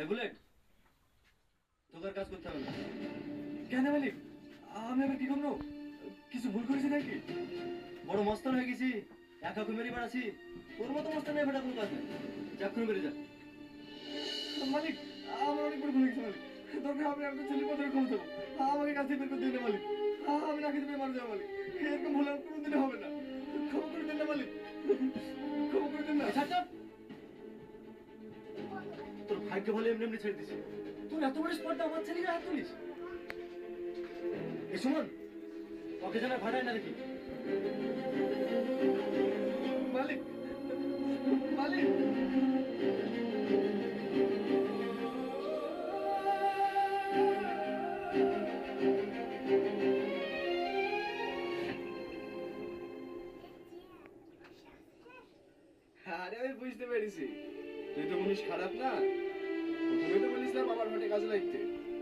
Bullet, তোকে আর কাজ করতে হবে না। কেন মালিক? আমি আবার কি করবো? কিছু ভুল করেছি নাকি? বড় মস্তান হয়ে গেছি, একা ঘুমেরই বেড়াচ্ছি। তোর মতো মস্তান নেই বেটা, কোনো কাজ নেই। যা করে বেরিয়ে যা। মালিক, আমার অনেক বড় ভুল হয়েছে মালিক। দরকার আমি একটা ছেলের কথা ক্ষমা দেবো, আমাকে কাছে বের করে দিন না মালিক। আমি না খেতে মারা যাবো মালিক। এরকম ভুল আর কোনোদিনই হবে না। ক্ষমা করে দিন না মালিক, ক্ষমা করে দিন না। তোর ভাগ্য ভালো এমনি এমনি ছেড়ে দিছি। তোর এত বড় স্পর্ধা আমার ছেলেকে হাত তুলিস? এই সুমন, ওকে যেন ভাড়ায় না দেখি। মালিক, মালিক। আরে আমি বুঝতে পেরেছি, তুই তো মনীষ খারাপ না। প্রথমে তো বলিস না বাবার মাঠে কাজে লাগতে,